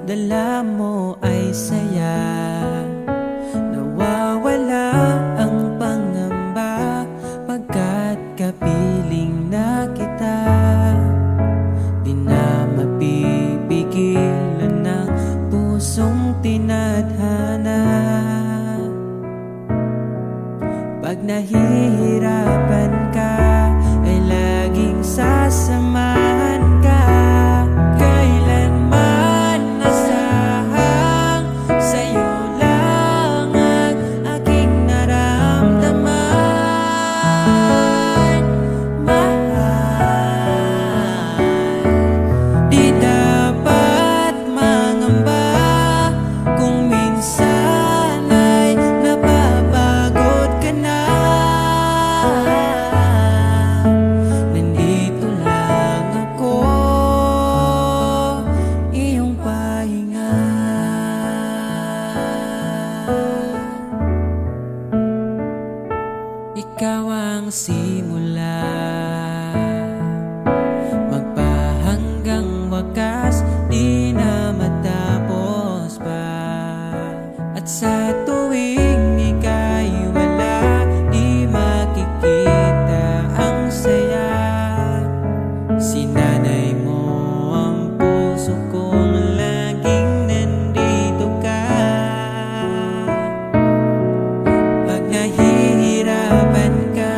dala mo ay saya. Nawawala ang pangamba pagkat kapiling na kita. Di na mapipigilan ng pusong tinadhana. Pag nahihirapan ka ay laging sasamahan ka. Kailanman nasahang sa'yo lang ang aking naramdaman. Mahal, di dapat mangamba kung minsan ay napapagod ka na. Nandito lang ako, iyong pahinga. Ikaw ang simula, magpahanggang wakas, di na matapos pa. At sa tuwing ika'y wala, di makikita ang saya. Sinanay mo ang puso kong laging nandito ka. Pag nahihirapan ka,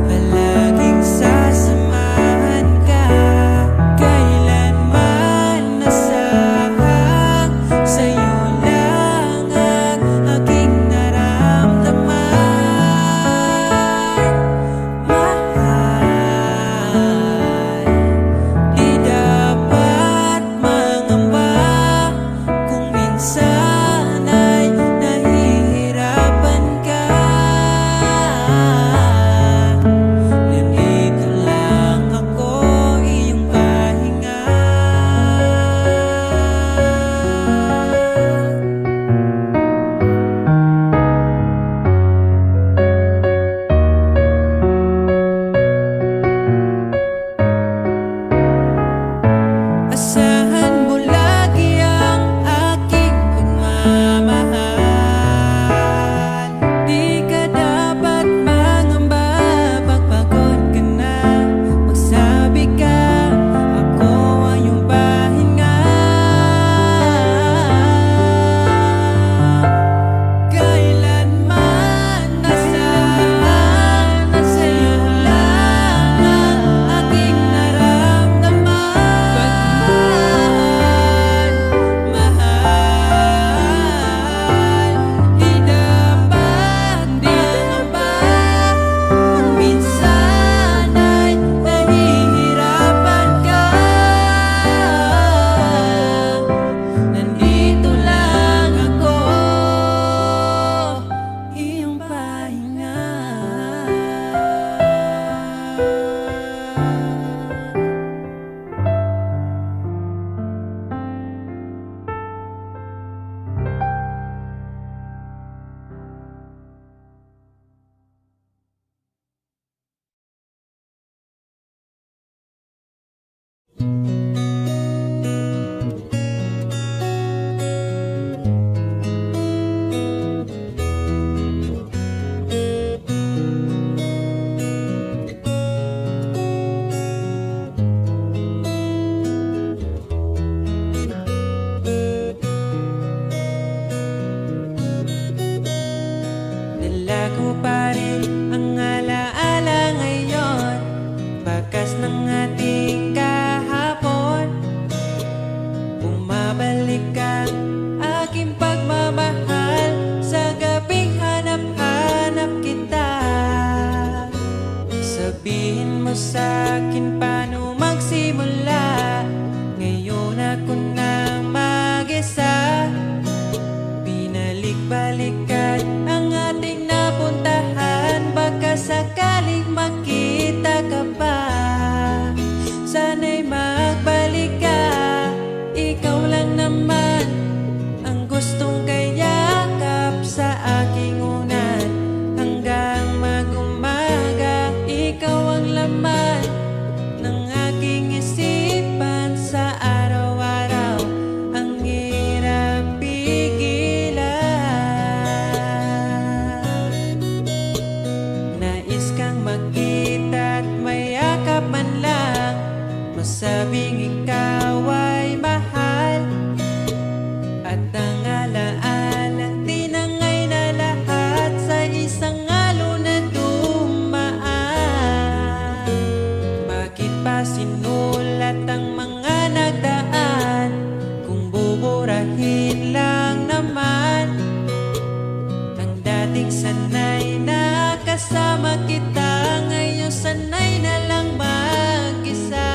palaging sasamahan ka. Kailanman nasahang sa'yo lang ang aking naramdaman. Mahal, di dapat mangamba kung minsan ay nahihirapan ka. Nandito lang ako, iyong pahinga. Asahan mo lagi ang aking pagmamahal. Di ka dapat mangamba pag pagod ka na. Magsabi ka, ako ang iyong pahinga. Kailanman nasaan na sa'yo lang ang aking naramdaman. Mahal, di dapat mangamba kung minsan ay nahihirapan ka. Nandito lang ako, iyong pahinga. Dala ko pa rin ang alaala ngayon, bakas ng ating kahapon. Bumabalik ang aking pagmamahal sa gabing hanap-hanap kita. Sabihin mo sa'kin paano magsimula, ngayon ako nang mag-isa. Binalik-balikan ang ating napuntahan. naman ang dating sanay na kasama kita. Ngayon sanay na lang mag-isa,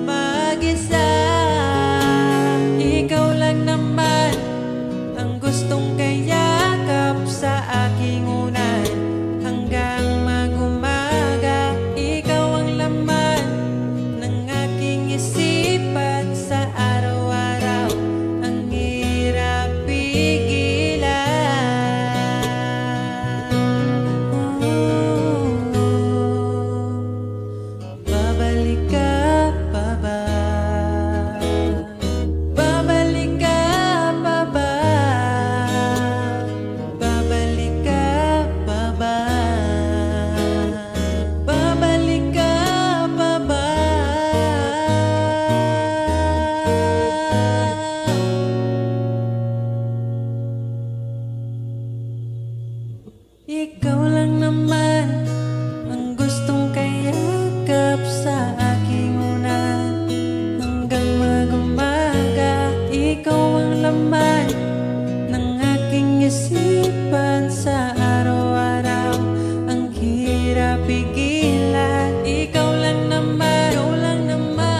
mag-isa. Ikaw lang naman ang gustong kayakap sa aking unan hanggang mag-umaga. Ikaw ang laman ng aking isipan sa araw-araw. Ang hirap pigilan. Babalik ka pa ba? Babalik ka pa ba? Babalik ka pa ba? Babalik ka pa ba? Ikaw lang naman ang gustong kayakap sa aking unan hanggang mag-umaga. Ikaw ang laman ng aking isipan sa araw-araw. Ang hirap pigilan. Ikaw lang naman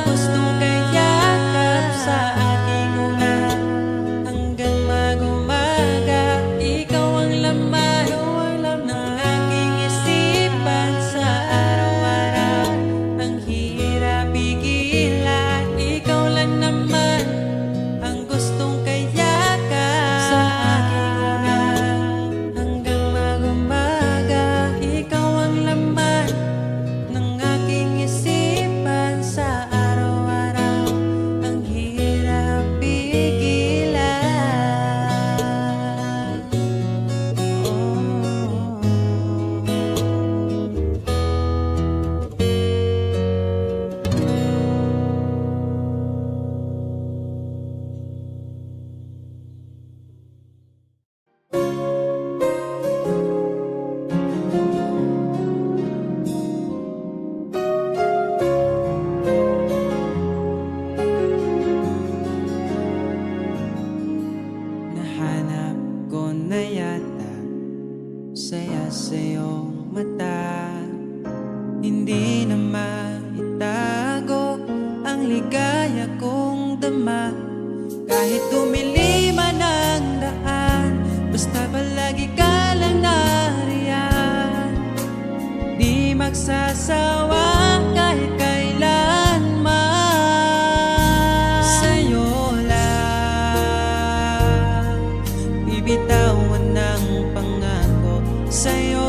gustong kayakap sa aking unan hanggang mag-umaga. Ikaw ang laman ng aking isipan sa araw-araw. Ang hirap pigilan. Ikaw lang naman ang gustong kayakap sa aking unan hanggang mag-umaga. Ikaw ang laman ng aking isipan sa araw-araw. Ang hirap pigilan. Nahanap ko na yata saya sa iyong mata. Hindi na maitago ang ligaya kong dama. Kahit tumili man ang daan, basta palagi ka lang nariyan. Di magsasawa kahit kailanman. Sa'yo lang bibitawan ng pangako. Sa'yo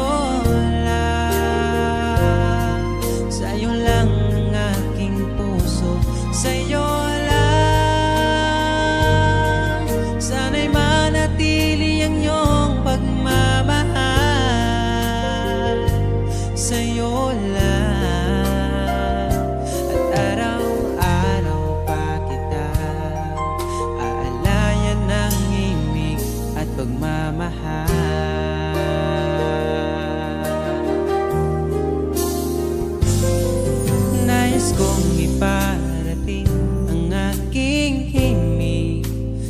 lang ang aking puso. Sa'yo lang sana'y manatili ang iyong pagmamahal. Sa'yo lang at araw-araw pa kita aalayan ng himig at pagmamahal. Nais kong iparating ang aking himig,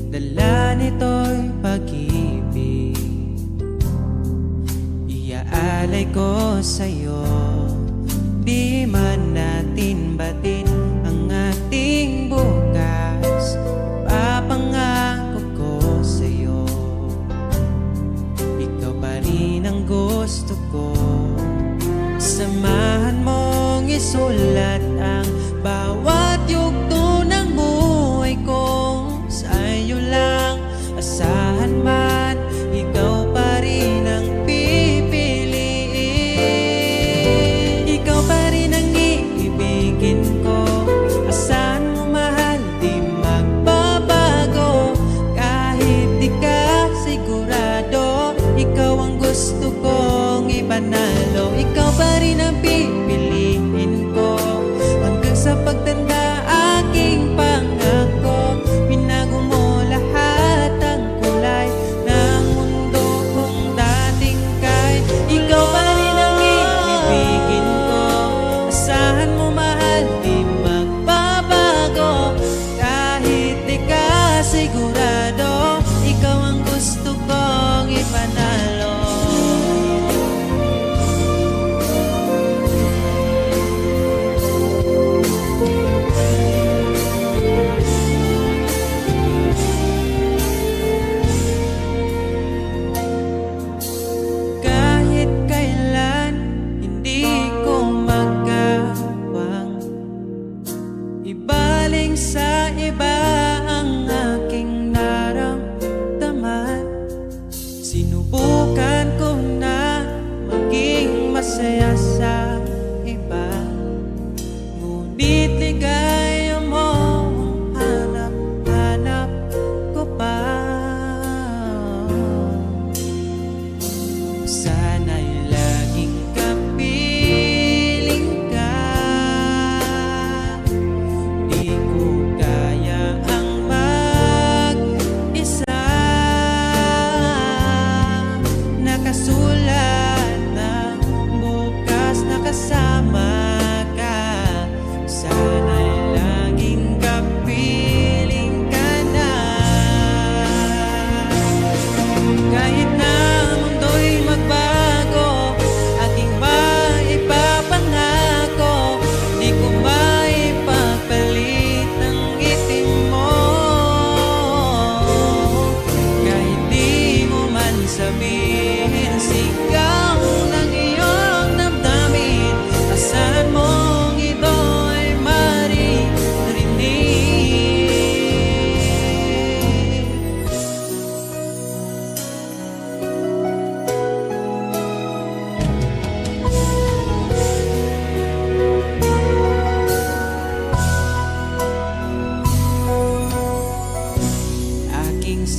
dala nito'y pag-ibig. Iaalay ko sa'yo, di man natin batin ang ating bukas. Papangako ko sa'yo, ikaw pa rin ang gusto ko. Samahan mong isulat ang bawat yugto ng buhay ko. Sa'yo lang, asahan man, ikaw pa rin ang pipiliin.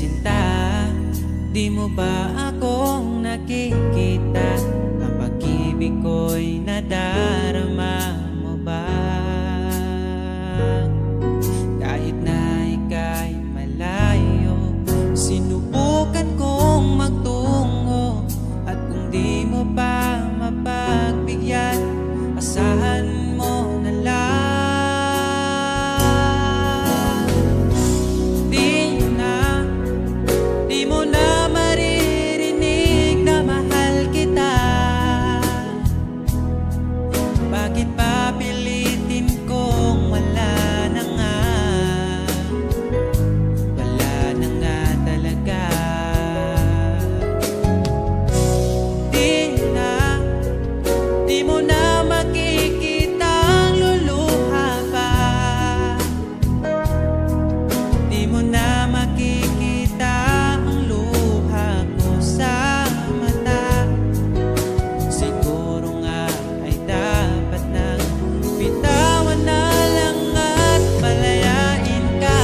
sinta. Di mo ba akong nakikita? Ang pag-ibig ko'y nadarama mo ba? Kahit na ika'y malayo, sinubukan kong magtungo. At kung di mo pa mapagbigyan, asahan mo na lang. Di mo na maririnig na mahal kita. Bakit pa pilitin kung wala na nga? Wala na nga talaga. Di mo na makikita ang luluha pa. Di mo na makikita ang luha ko sa mata. Siguro nga ay dapat nang bitawan na lang at palayain ka.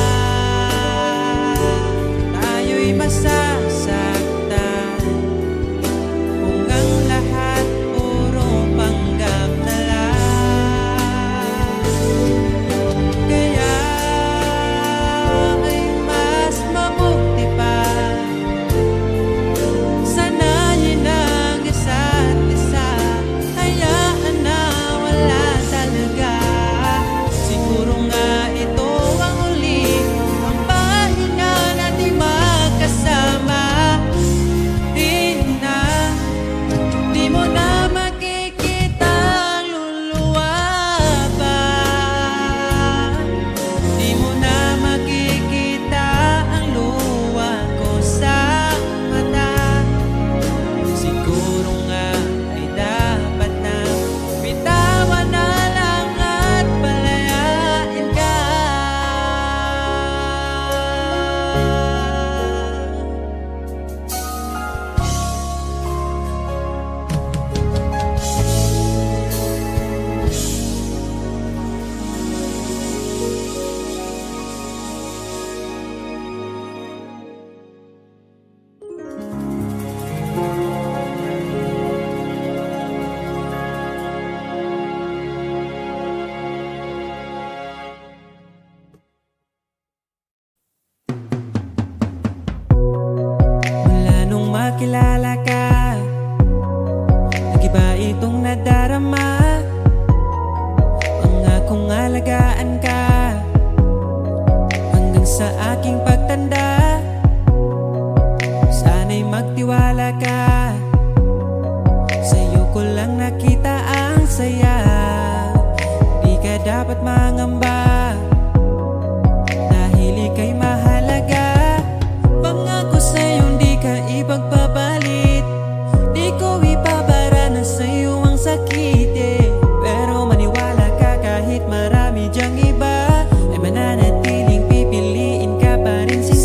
Tayo'y masasaktan kung ang lahat puro panggap na lang. Kaya ay mas mabuti pa sanayin ang isa't isa. Hayaan na wala talaga. Siguro nga ito ang huli, ang pahinga natin magkasama. Di mo na makikita ang luluwa pa. Di mo na makikita ang luha ko sa mata. Siguro nga ay dapat na bitawan na lang at palayain ka. Mula nung makilala ka, nag-iba itong nadarama. Pangakong alagaan ka hanggang sa aking pagtanda. Sana'y magtiwala ka, sa'yo ko lang nakita ang saya. Di ka dapat mangamba dahil ika'y mahalaga. Pangako sa'yo di ka ipagpapalit. Di ko ipabara na sa'yo ang sakit Pero maniwala ka kahit marami dyang iba, ay mananatiling pipiliin ka pa rin sa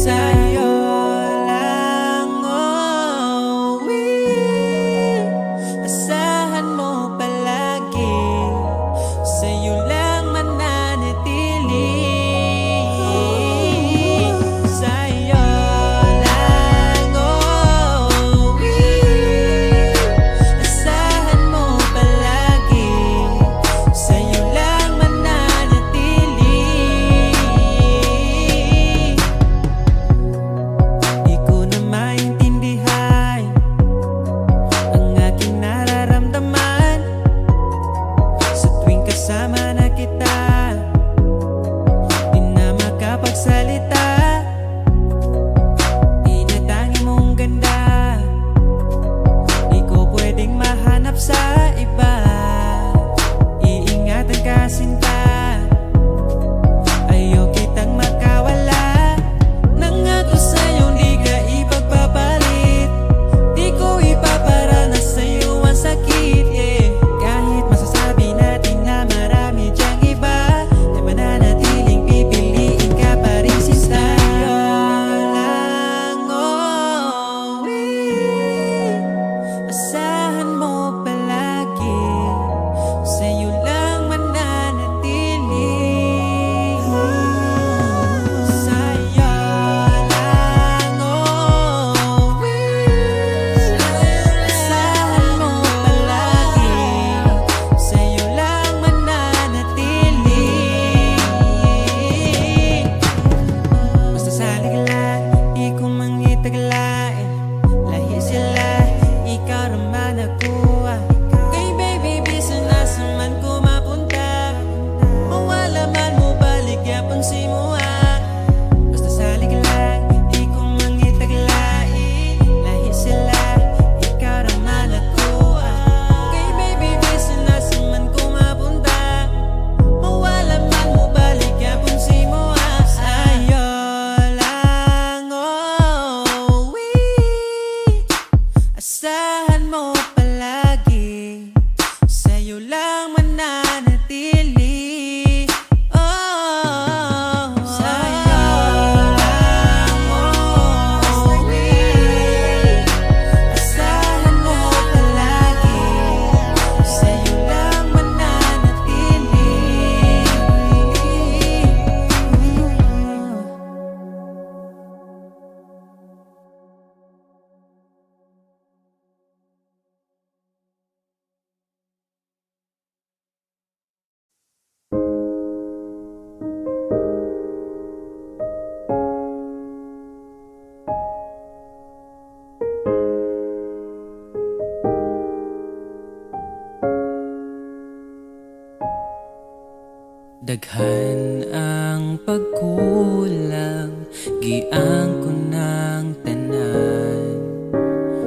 Daghan ang pagkulang, giang ko ng tanan.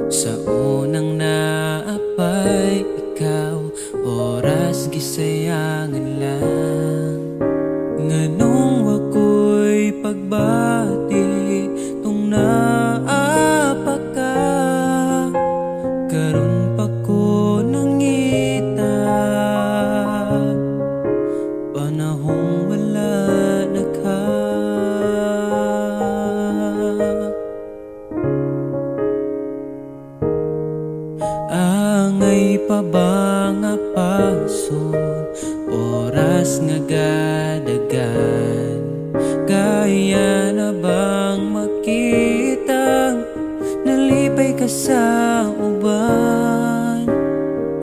Sa unang naapay ikaw, oras gisayangan lang. Nganong wako'y pagbati, tung naapa ka. Karon pa ko nangita, panahong wala na ka. Angay pa ba nga pason, oras nga gadagan. Kaya na bang makita, nalipay ka sa uban.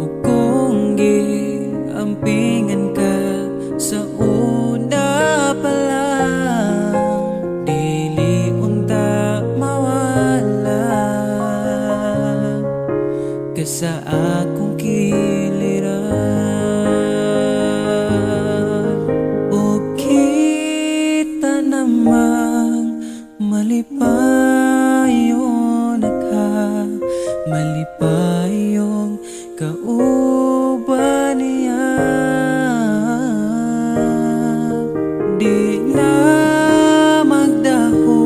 O kung giampingan ka sa una pa lang, dili unta mawala ka sa akong kiliran. O kita namang malipayon na ka, malipayong kauban niya. Di na magdaho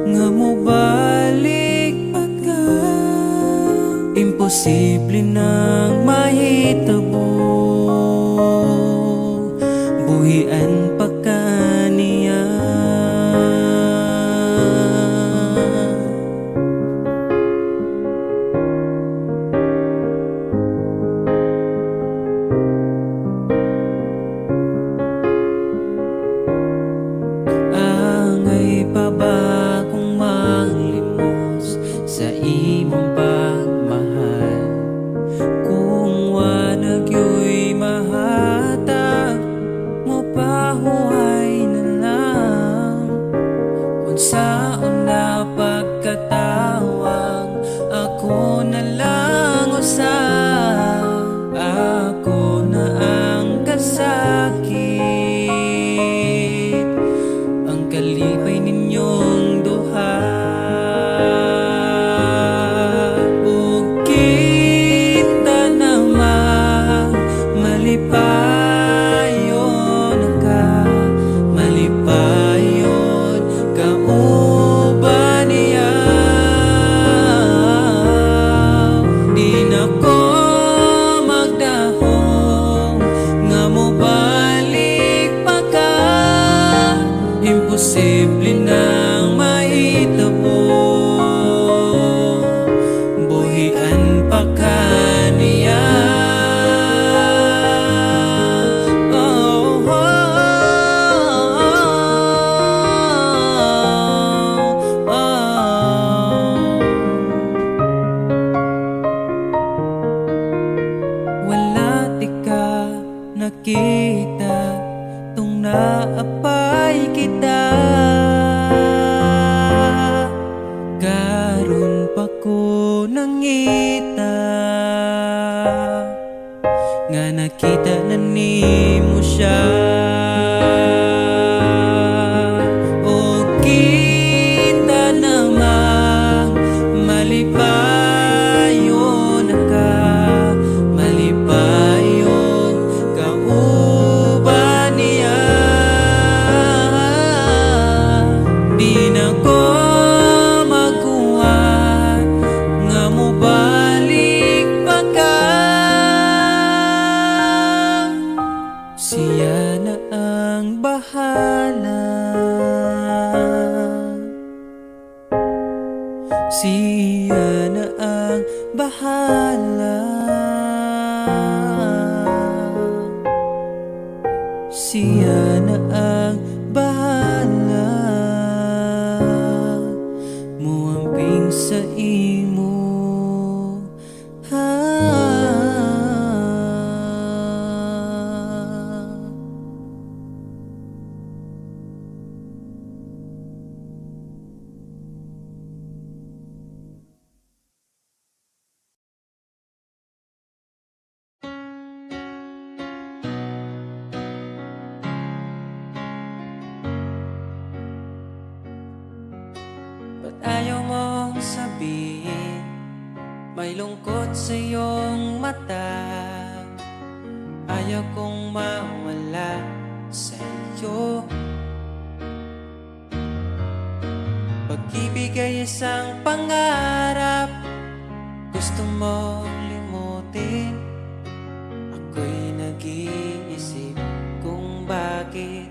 nga mobalik pa ka, imposible nang mahitabo, buhian pa ka niya. Angay pa ba kung manglimos sa imong pagmahal, kung wanag yo'y mahatag mo pahuway na lang. Unsaon na pagkatawag, ako na lang usab, ako na ang kasakit, ang kalipay ninyong duha. O kita namang malipayon ka, malipayon kauban niya. Di na ko magdahong nga mobalik pa ka, imposible nang mahitabo, buhian pa ka niya. Oh, oh, oh, oh. Wala ti ka nakita, tung naapay kita. Karon pa ko nangita, nga nakita na nimo siya. O kita namang malipayon ka, malipayon kauban niya. Di na ko makuha nga mobalik pa ka, siya na ang bahala, siya na ang bahala, siya na ang bahala, muamping sa imo. Ba't ayaw mong sabihin? May lungkot sa iyong mata. Ayaw kong mawala sa iyo. Pag-ibig ay isang pangarap, gusto mo limutin. Ako'y nag-iisip kung bakit.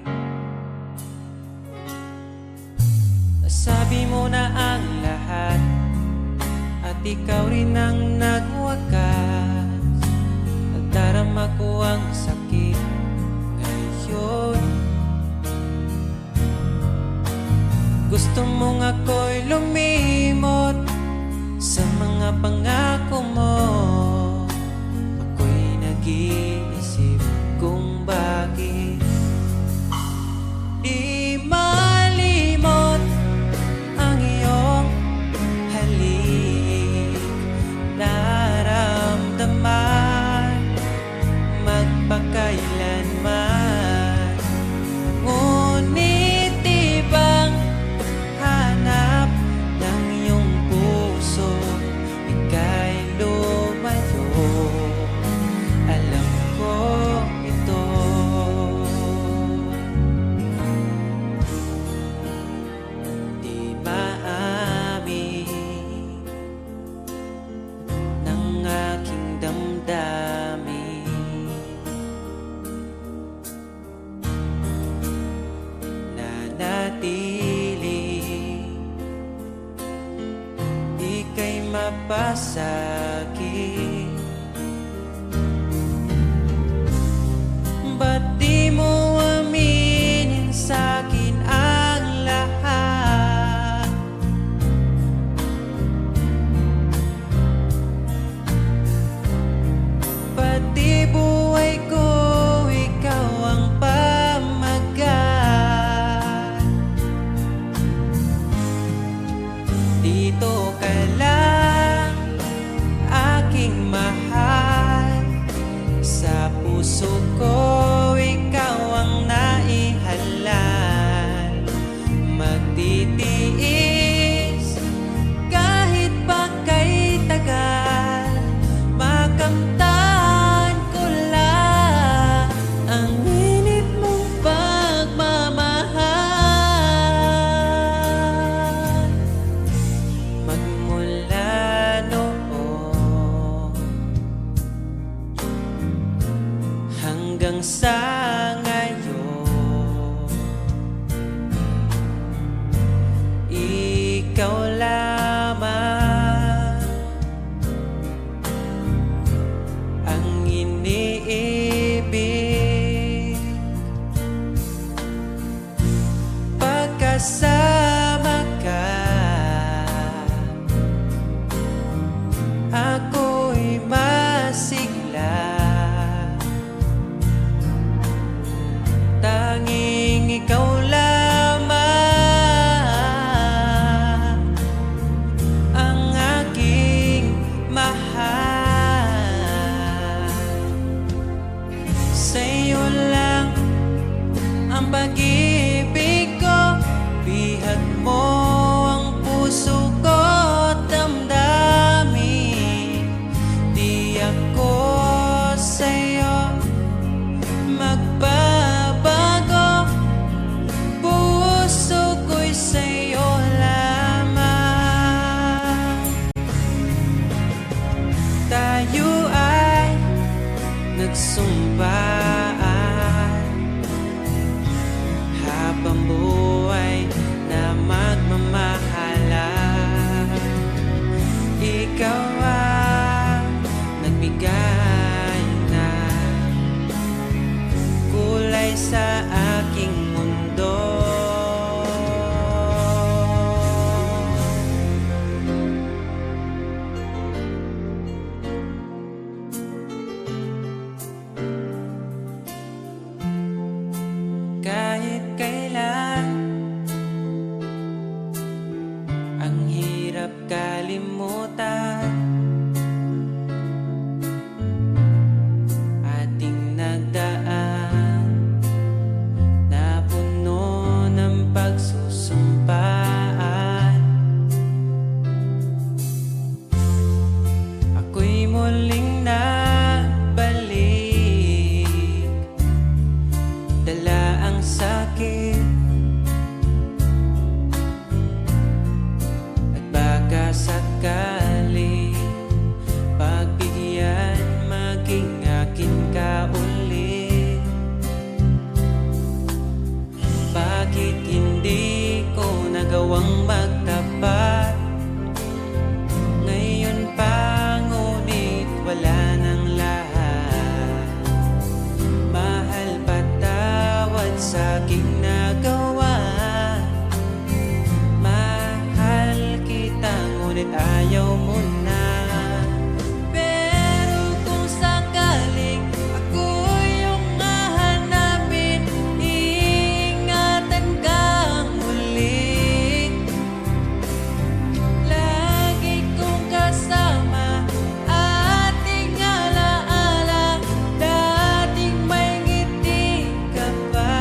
Nasabi mo na ang lahat at ikaw rin ang nagwakas. Nadarama ko ang sakit ngayon. Gusto mong ako'y lumimot sa mga pangako mo. Ako'y nag-iisip kung bakit di malimot ang iyong halik. Naramdaman magpakailanman. Ngunit di bang hanap ng iyong puso, ika'y lumayo. Alam ko ito. Di maamin ng aking damdamin. Nanatili, ika'y mapasakit. Ba't di mo aminin sa'kin ang lahat? Pati buhay ko, ikaw ang pamagat. Dito ka lang, aking mahal. Sa puso ko, ikaw ang naihalal. Magtitiis kahit pa kay tagal. Makamtan ko lang ang init mong pagmamahal. Magmula noon hanggang sa ngayon, ikaw lamang ang iniibig. Pagkasama ka, ako'y masigla. Tanging ikaw lamang ang aking mahal. Sa'yo lang ang pag-ibig ko, bihag mo ang puso ko at damdamin. Di ako sa'yo magbabago, puso ko'y sa'yo lamang. Tayo ay nagsumpaan habang buhay na magmamahalan. Ikaw ang nagbigay ng kulay sa aking mundo. Kahit kailan, ang hirap kalimutan. Ating nagdaan na puno ng pagsusumpaan. ayaw mo na. Pero kung sakaling ako yung hahanapin, iingatan kang muli. Lagi kong kasama ating alaala, dating may ngiti ka pa.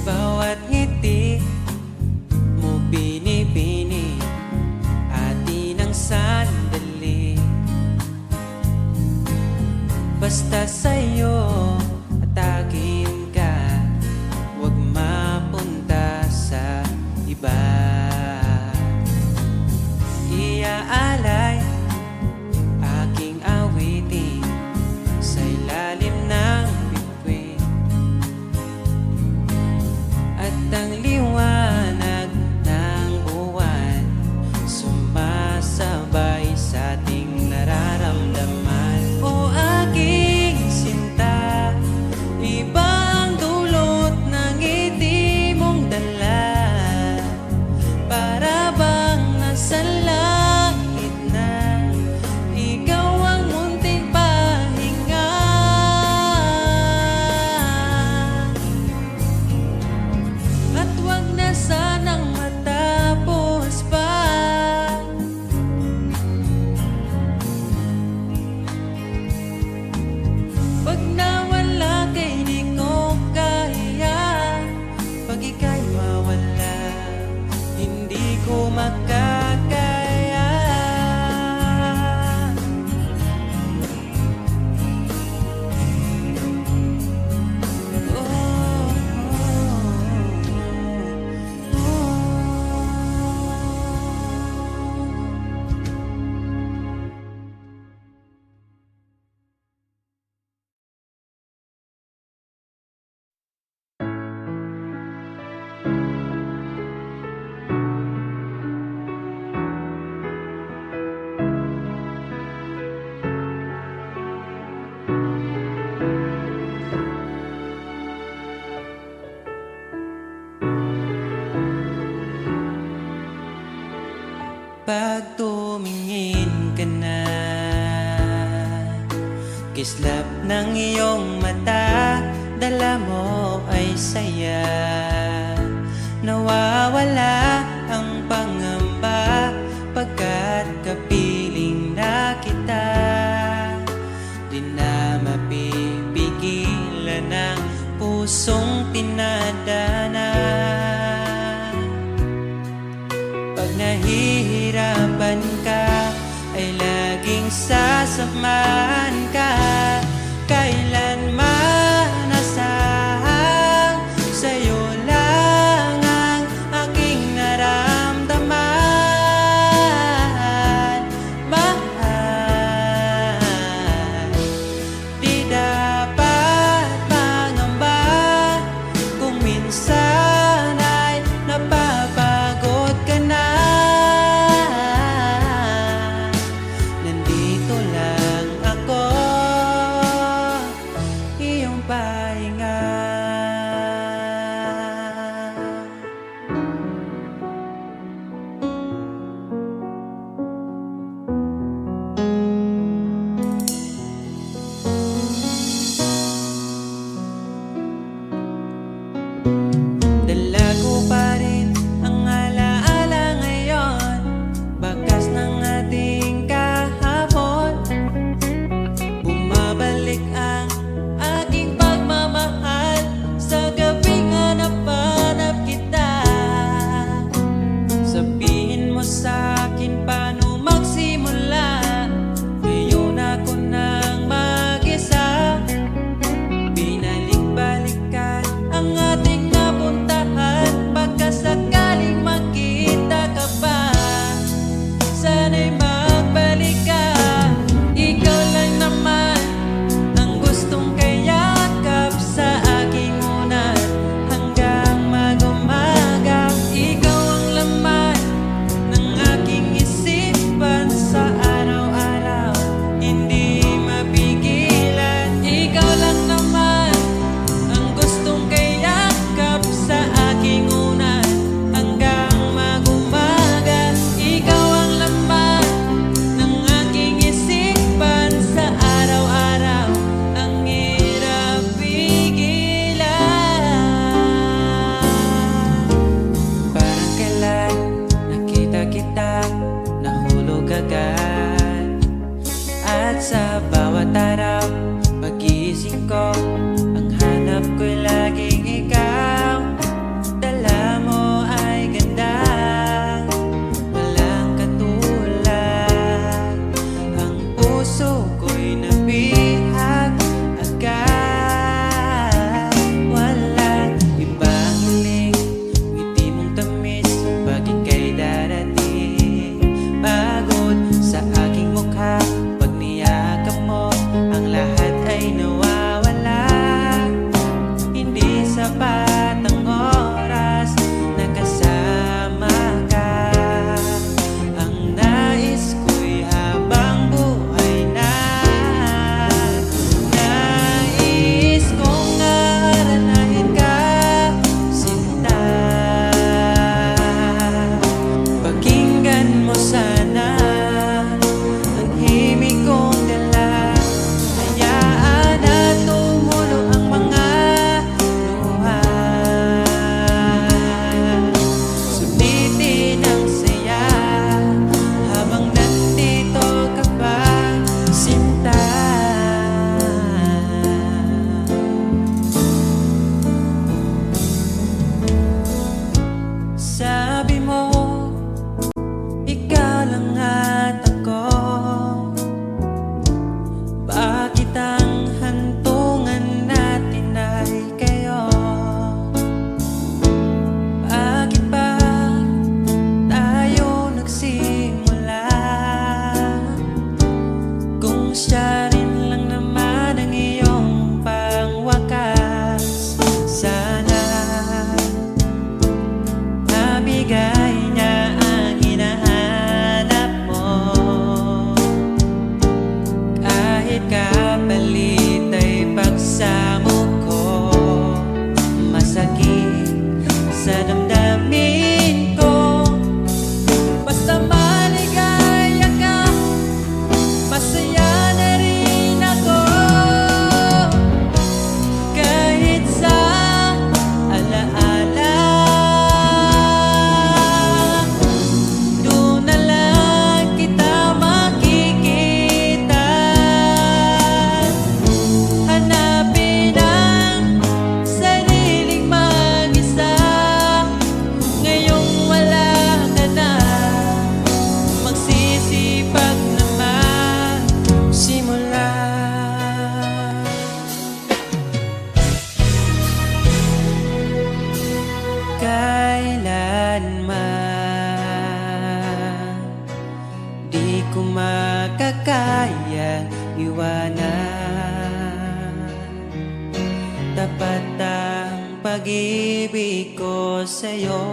Bawat ngiti mo binibini, atin ang sandali. Basta sa'yo atakin ka, huwag mapunta sa iba. Iaalay aking awitin sa ilalim ng bituin, at ang liwanag ng buwan sumasabay sa ating nararamdaman. O aking sinta, ibang dulot ng ngiti mong dala, para bang nasa langit na ikaw ang munting pahinga. At wag na sanang matapos pa. Pag nawala kay di ko kaya, pag ika'y mawala, hindi ko makakaya. Pag tumingin ka na, kislap ng iyong mata, dala mo ay saya. Nawawala ang pangamba pagkat kapiling na kita. Di na mapipigilan ang pusong tinadana. Pag nahihirapan ka, ay laging sasamahan ka. Kailanman asahang sa'yo lang ang aking naramdaman. Mahal, di dapat mangamba kung minsan ay napapagod ka na. Nandito lang ako, iyong pahinga. Dala ko pa rin ang alaala ngayon, bakas ng ating kahapon. Bumabalik ang aking pagmamahal sa damdamin ko. Basta maligaya ka, masaya na rin ako. Kahit sa alaala, doon na lang kita makikita. Hanapin ang sariling mag-isa. Ngayong wala ka na, magsisipag na magsimula. Kailanman di ko makakaya iwanan. Tapat ang pag-ibig ko sa'yo.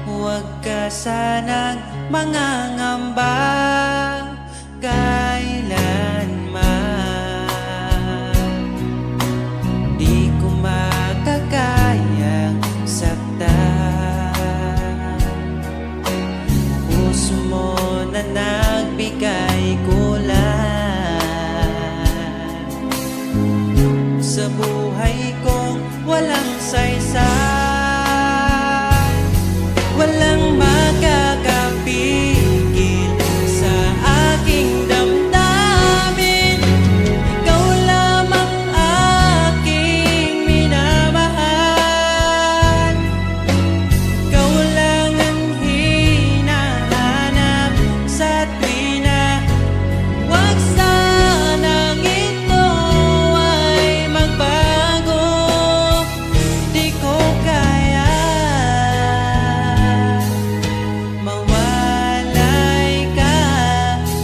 Huwag ka sanang mangangamba kailanman. Di ko makakayang saktan. Puso mo na nagbigay kulan sa buhay kong walang saysay. Walang makakapigil sa aking damdamin. Ikaw lamang aking minamahal. Ikaw lang ang hinahanap sa tuwina. Huwag sanang ito ay magbago. Di ko kaya mawalay ka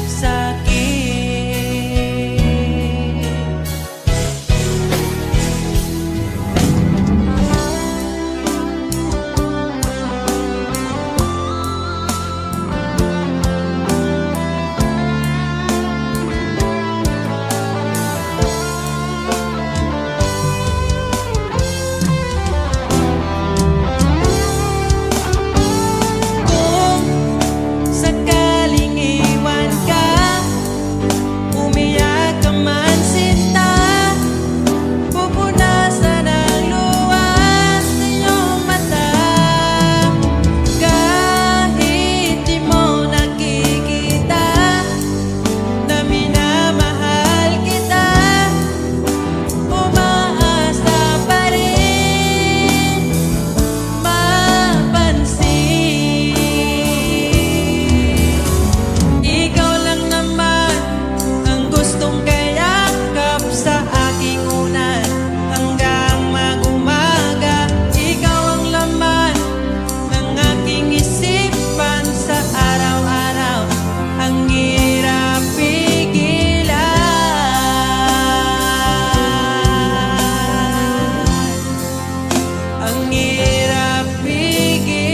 sa'kin. Kung sakaling iwan ka, umiyak ka man sinta, pupunasan ang luwas sa iyong mata. Kahit di mo nakikita na minamahal kita, umaasa pa rin mapansin. Ikaw lang naman ang gustong kayakap sa aking unan hanggang mag-umaga. Ikaw ang laman ng aking isipan sa araw-araw. Ang hirap pigilan, ang hirap pigilan.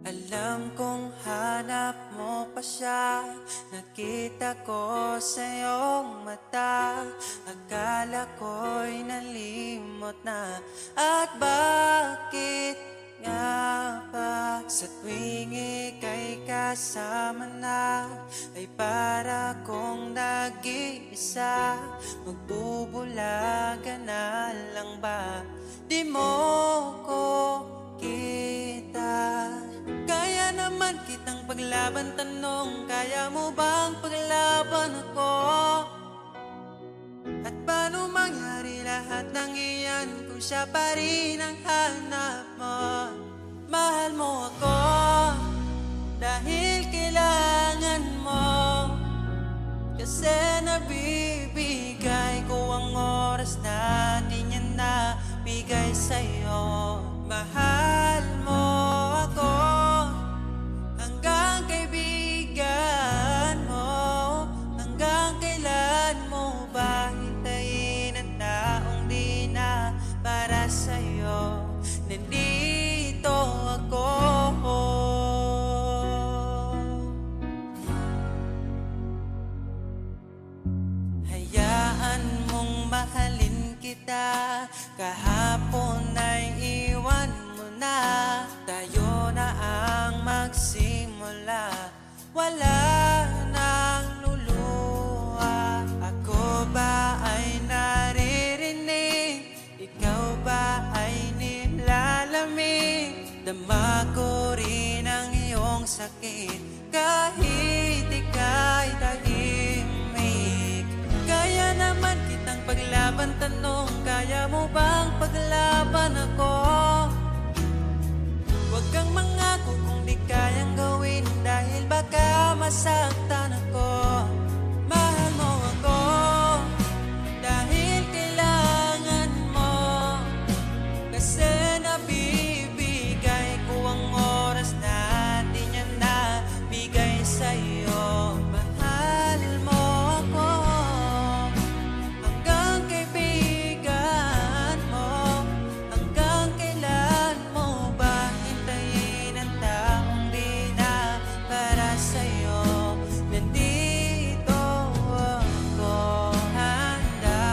Alam kong hanap mo pa siya. Nakita ko sa iyong mata. Akala ko'y nalimot na. At bakit nga ba sa tuwing ika'y kasama na, ay para kong nag-iisa? Magbubulaga na lang ba? Di mo ko kita. Kaya naman kitang paglaban, tanong, kaya mo bang paglaban ako? At paano mangyari lahat ng iyan kung siya pa rin ang hanap mo? Mahal mo ako dahil kailangan mo, kasi nabibigyan mahalin kita. Kahapon ay iwan mo na, tayo na ang magsimula. Wala nang luluha. Ako ba ay naririnig? Ikaw ba ay nilalamig? Dama ko rin ang iyong sakit kahit ika'y tahimik. Kaya naman kitang paglaban, tanong, kaya mo bang paglaban ako? Huwag kang mangako kung di kayang gawin, dahil baka masaktan ako. Mahal mo ako dahil kailangan mo, kasi nabibigay ko ang oras natin, yan na bigay sa'yo. Mahal mo ako hanggang kaibigan mo. Hanggang kailan mo ba hintayin ang taong di na para sa'yo? Nandito ako handa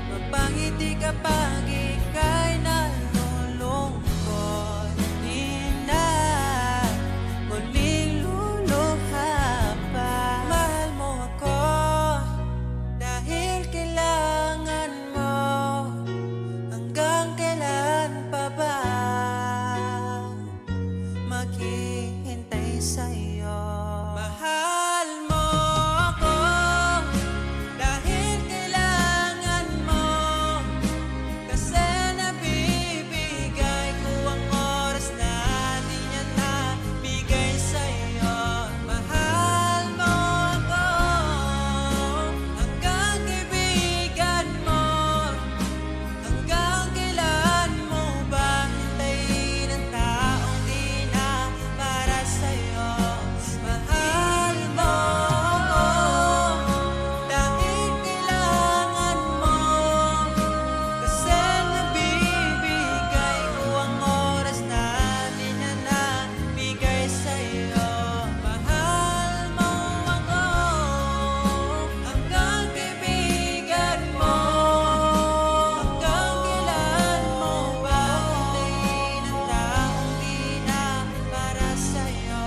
mapangiti kapag ika'y nalulungkot. Di na muling luluha pa. Mahal mo ako dahil kailangan mo. Hanggang kailan pa ba maghihintay sa'yo? Mahal mo ako dahil kailangan mo, kasi nabibigay ko ang oras natin, yan na bigay sa'yo. Mahal mo ako hanggang kaibigan mo. Hanggang kailan mo ba hintayin ang taong di na para sa'yo? Mahal mo ako dahil kailangan mo, kasi nabibigay ko ang oras natin, yan na bigay sa'yo. Mahal mo ako hanggang kaibigan mo. Hanggang kailan mo ba hintayin ang taong di na para sa'yo?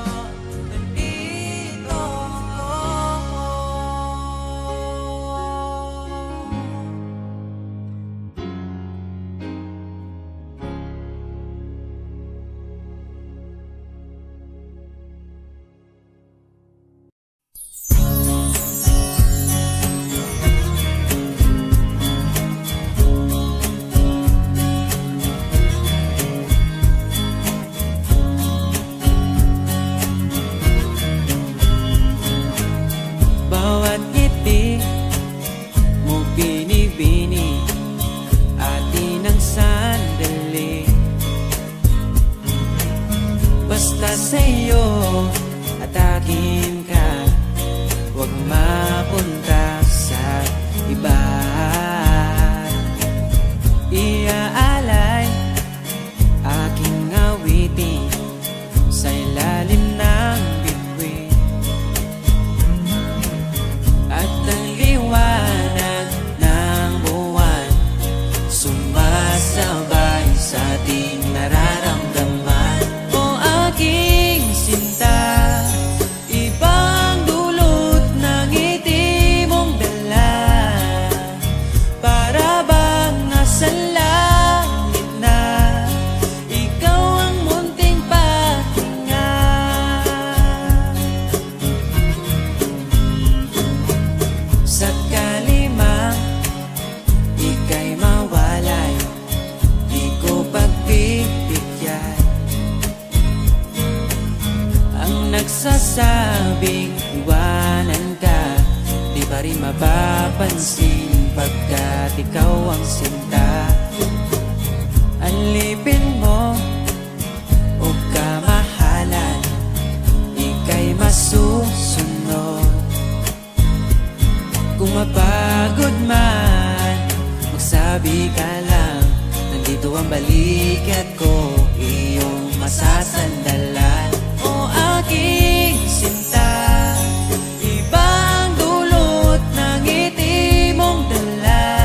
Nandito ako. Bawat ngiti mo binibini, atin ang sandali. Basta sa'yo at akin ka, huwag mapunta sa iba. Iaalay aking awitin sa ilalim ng bituin, at ang liwanag ng buwan sumasabay sa ating nararamdaman. O aking sinta, ibang dulot ng ngiti mong dala, para bang nasa langit na ikaw ang munting pahinga. Sakali mang ika'y mawalay, di ko pagbibigyan ang nagsasabing iwanan ka. Di pa rin mapapansin pagkat ikaw ang sinta. Alipin mo o kamahalan, ika'y masusunod. Kung mapagod man, magsabi ka lang, nandito ang balikat ko, iyong masasandalan. O aking sinta, ibang dulot ng ngiti mong dala,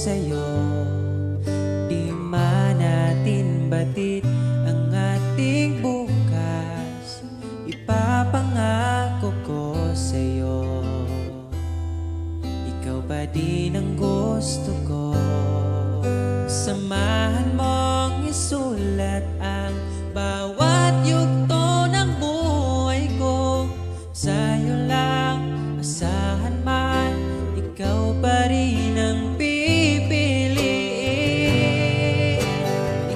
sa'yo. Di man natin batid ang ating bukas, ipapangako ko sa'yo, ikaw pa din ang gusto ko. Samahan mong isulat ang bawat yugto ng buhay ko. Sa'yo lang, asahan man, ikaw pa rin ang pipiliin.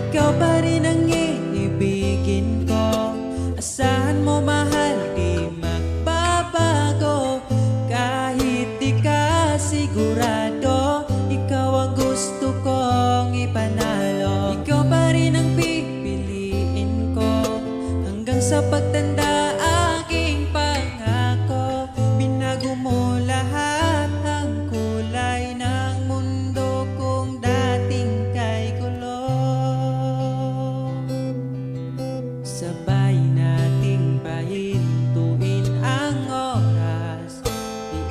Ikaw pa rin ang iibigin ko. Asahan mo mahal, di magbabago. Kahit di ka sigurado, ikaw ang gusto kong ipanalo. Ikaw pa rin ang pipiliin ko hanggang sa pagtanda. Aking pangako, binago mo lahat ang kulay ng mundo kung dating kay gulo. Sabay nating pahintuin ang oras,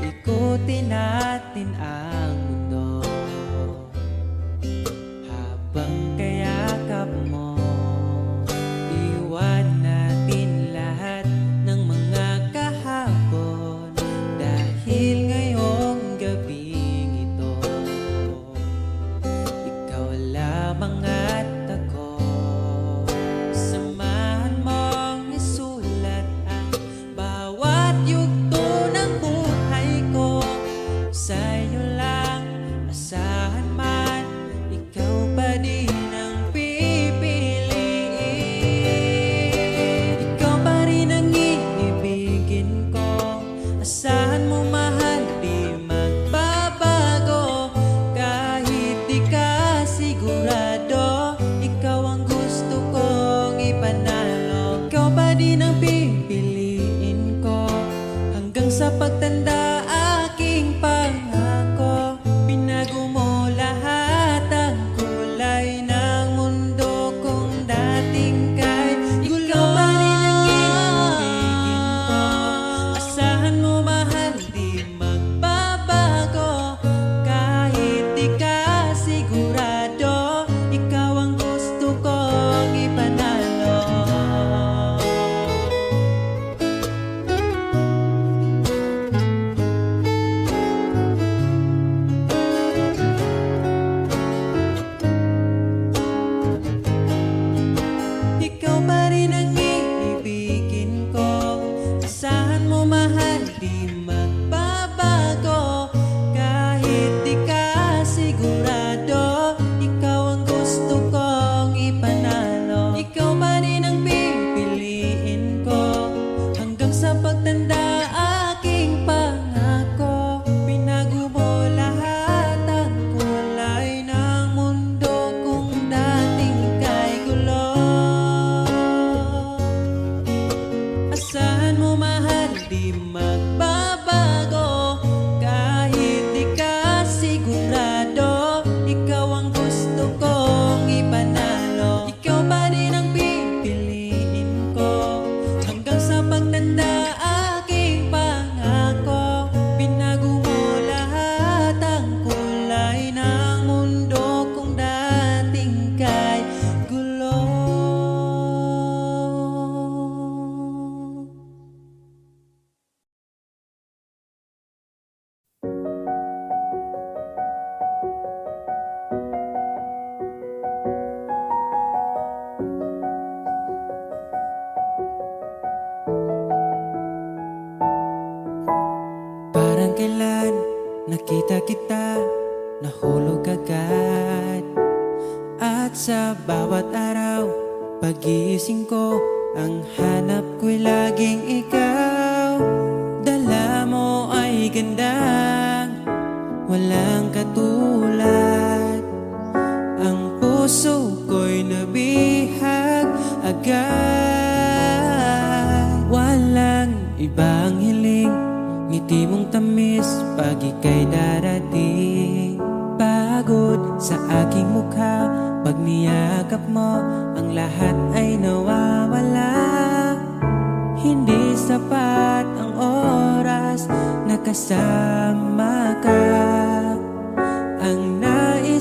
iikutin natin ang mundo. Habang kayakap mo, iwan natin lahat ng mga kahapon. Dahil ngayong gabing ito, ikaw lamang at ako. Samahan mong isulat ang bawat yugto ng buhay ko. Sa'yo lang, asahan man, ikaw pa din ang pipiliin. Ikaw pa rin ang iibigin ko. Asahan mo mahal, di magbabago. Kahit di ka sigurado, ikaw ang gusto kong ipanalo. Ikaw pa din ang pipiliin ko hanggang sa pagtanda. Aking pangako, binago mo lahat ang kulay ng mundo kung dating kay gulo. Ikaw pa rin ang iibigin ko. Asahan mo mahal, di magbabago. Kahit di ka sigurado, ikaw ang gusto kong ipanalo. Ikaw pa rin ang iibigin ko. Asahan mo mahal, di magbabago. Kahit di ka sigurado, ikaw ang gusto kong ipanalo. Ikaw pa rin ang pipiliin ko hanggang sa pagtanda. Aking pangako, binago mo lahat ang kulay ng mundo kung dating kay gulo. Asahan mo mahal, di magbabago. Kahit di ka sigurado, ikaw ang gusto kong ipanalo. Ikaw pa rin ang pipiliin ko hanggang sa pagtanda. Aking pangako, binago mo lahat ang kulay ng mundo kung dating kay gulo. Parang kailan nakita kita, nahulog agad. At sa bawat araw, pagising ko, ang hanap ko'y laging ikaw. Dala mo ay gandang walang katulad. Ang puso ko'y nabihag agad. Walang ibang hiling, ngiti mong tamis pag ika'y darating. Pagod sa aking mukha, pag niyakap mo, ang lahat ay nawawala. Hindi sapat ang oras na kasama ka. Ang nais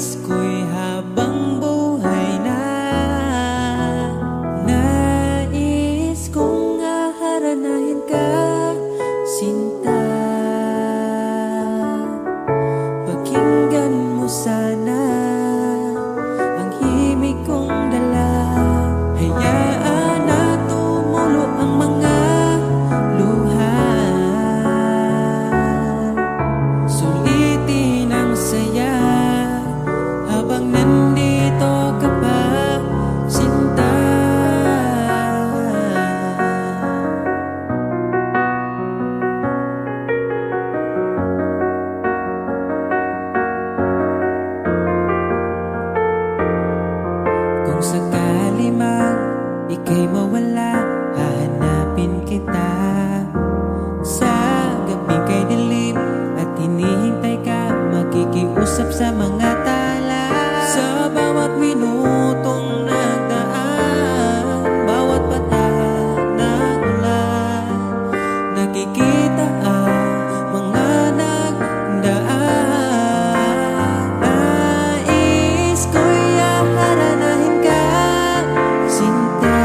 mawawala, hahanapin kita. Sa gabing kay dilim at hinihintay ka, makikiusap sa mga tala. Sa bawat minutong nagdaan, bawat bata ng ulan, nakikita ang mga nagdaan. Nais ko'y haranahin ka, sinta.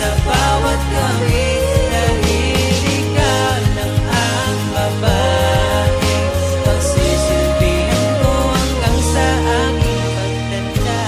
sa bawat gawin. Dahil ikaw lang ang babae pagsisilbihan ko hanggang sa aking pagtanda.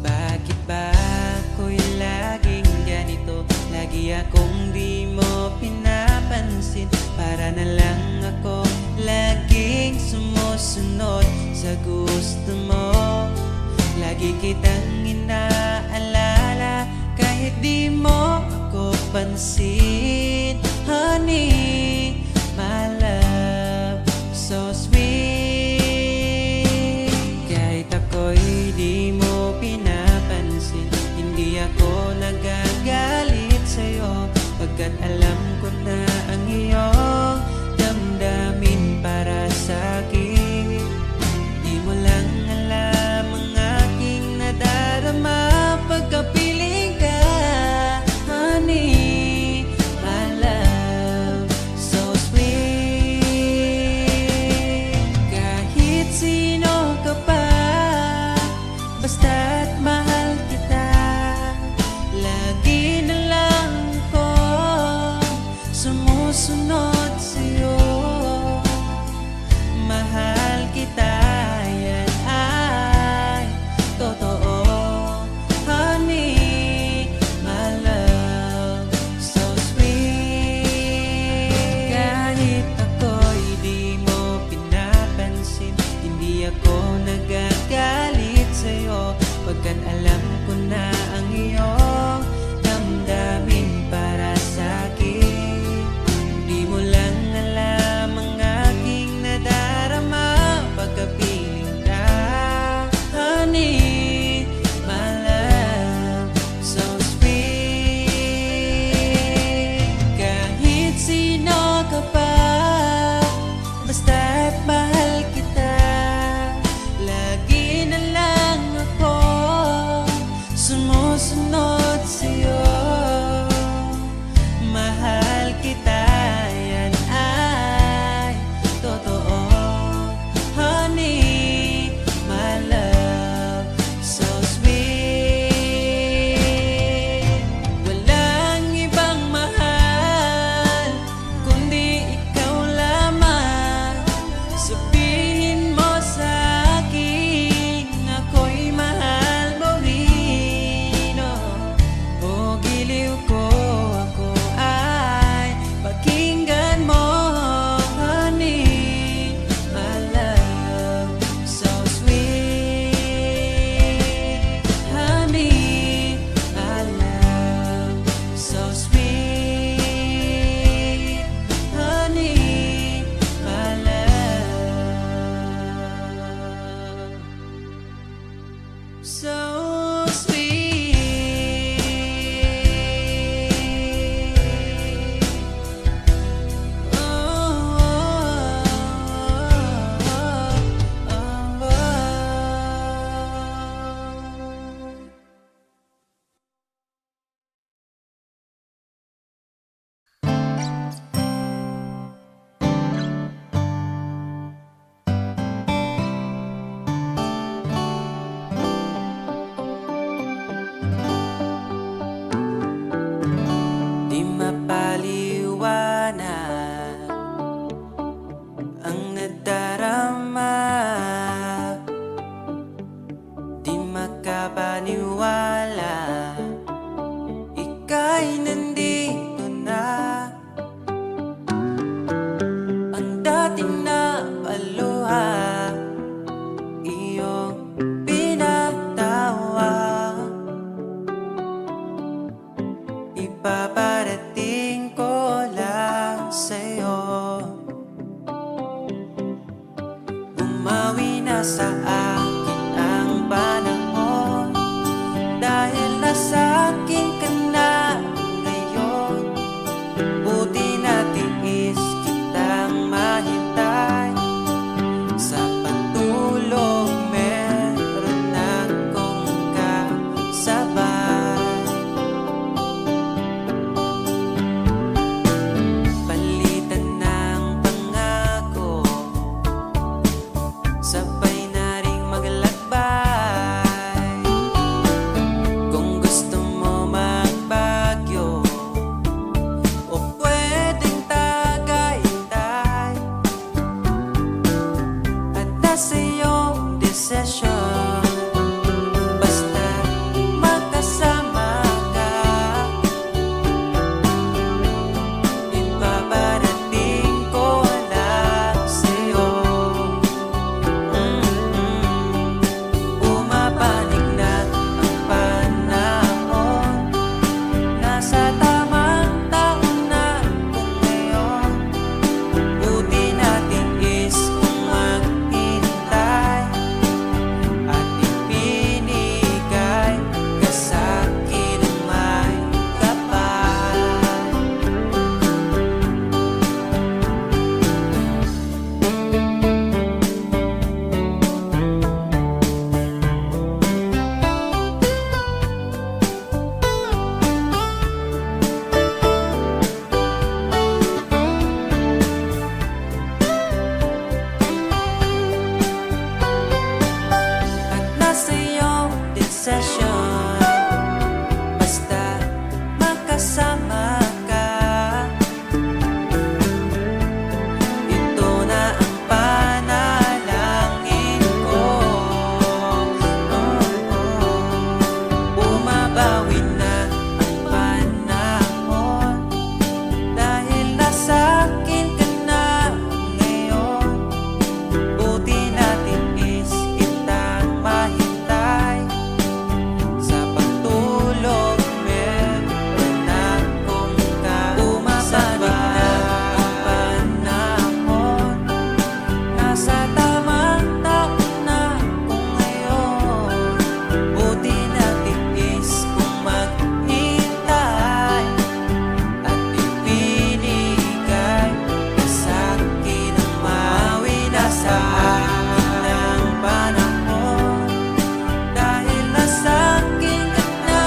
Bakit ba ako'y laging ganito? Lagi akong di mo pinapansin. Para na lang ako laging sumusunod sa gusto mo. Lagi kitang inaalala kahit di mo ako pansin. Honey, my love, so sweet. Kahit ako'y di mo pinapansin, hindi ako nagagalit sa'yo, pagkat alam ko na ang iyong damdamin para sa'kin. Di mo lang alam ang aking nadarama pagkapiling ka. Honey, my love, so sweet. Kahit sino ka pa, basta't mahal kita. Lagi na lang ko sumusunod sa'yo. Mahal kita, yan ay totoo. Honey, my love, so sweet. Kahit ako'y di mo pinapansin, hindi ako nagagalit sa'yo, pagkat alam ko na ang iyong damdamin para sa'kin. Di mo lang alam ang aking nadarama pagkapiling ka. Honey, my love, so sweet. Kahit sino ka pa, basta't mahal kita. Lagi na lang ako sumusunod sa'yo. Mahal kita, yan ay totoo. Honey, my love, so sweet. Walang ibang mahal kundi ikaw lamang. Sabihin mo sa akin, ako'y mahal mo rin. O giliw ko, ako ay pakinggan mo. Honey, my love, so sweet. Honey, my love, so sweet. Honey, my love, so sweet. Di mapaliwanag ang nadarama, di makapaniwala ika'y nandito na. Ang dating na paluha, iyong pinatawa. Ipaparating ko lang sa'yo, bumawi na sa akin ang panahon, dahil nasa akin ka na ngayon. Buti na tiis kitang mahintay. nasa iyong desisyon. Basta magkasama ka, ipaparating ko lang sa'yo. Pumapanig na ang panahon, nasa tamang taon na kung ngayon. Buti natin is kung maghintay at ipinigay ka sa'kin ang may kapal. At nasa iyong desisyon, basta magkasama ka. Ito na ang panalangin ko. Bumabawi na ang panahon, dahil nasa akin ka na ngayon. Buti natin is kitang mahintay, sa pagtulog meron akong kasabay. Bumabawi na ang panahon, nasa tamang taon na kung ngayon. Buti natin is kung maghintay at ipinigay ka sa'kin ang mawi na sa akin ng panahon, dahil nasa akin ka na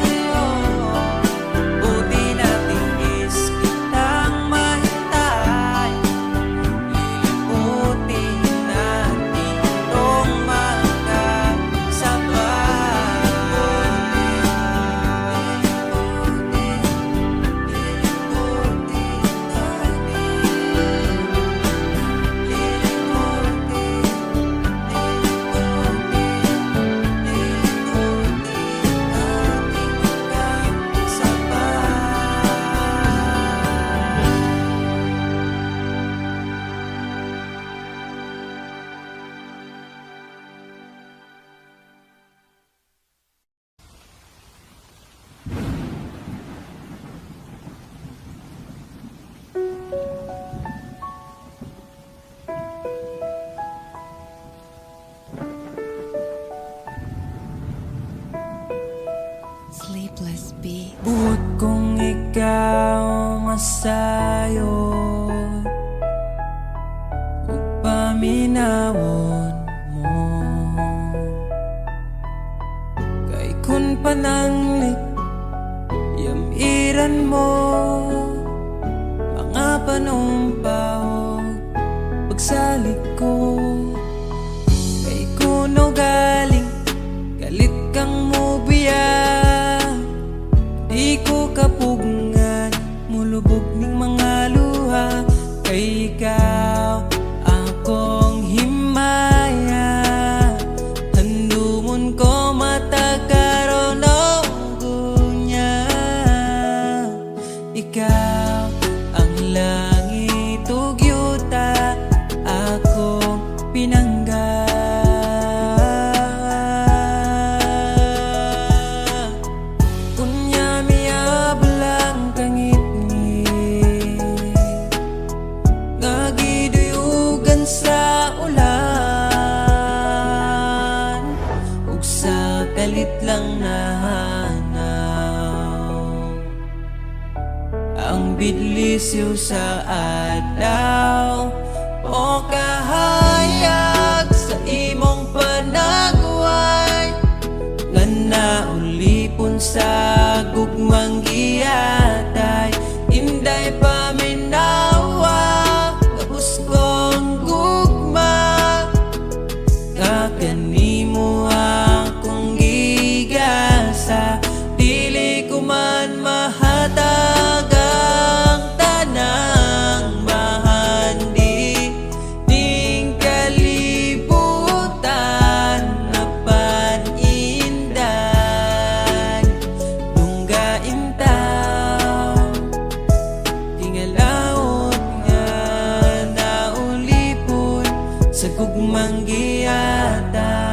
ngayon. Buti natin is kitang mahintay, liliputin natin itong Sleepless Beat. buot kong ikaw masayo, ug paminawon mo. Kay kun pananglit yamiran mo, mga panumpaw pagsalig ko. Kay kuno galing galit kang mubiya, di ko kapugngan mulubog ning mga luha. Kay ikaw akong himaya, handumon ko matagkaroon og gunya. Ikaw ang langit ug yuta, akong pinangga. Kunya miablang kangit-ngit, nga giduyugan sa ulan, ug sa kalit lang nahanaw ang bidlisiw sa adlaw. O kahayag sa imong panagway, nga naulipon sa gugmang giyatay. Inday paminawa, gabus kong gugma, nga kanimo akong gigasa. Dili ko man mahatag ang tanang mahandi, sa gugmang giyata.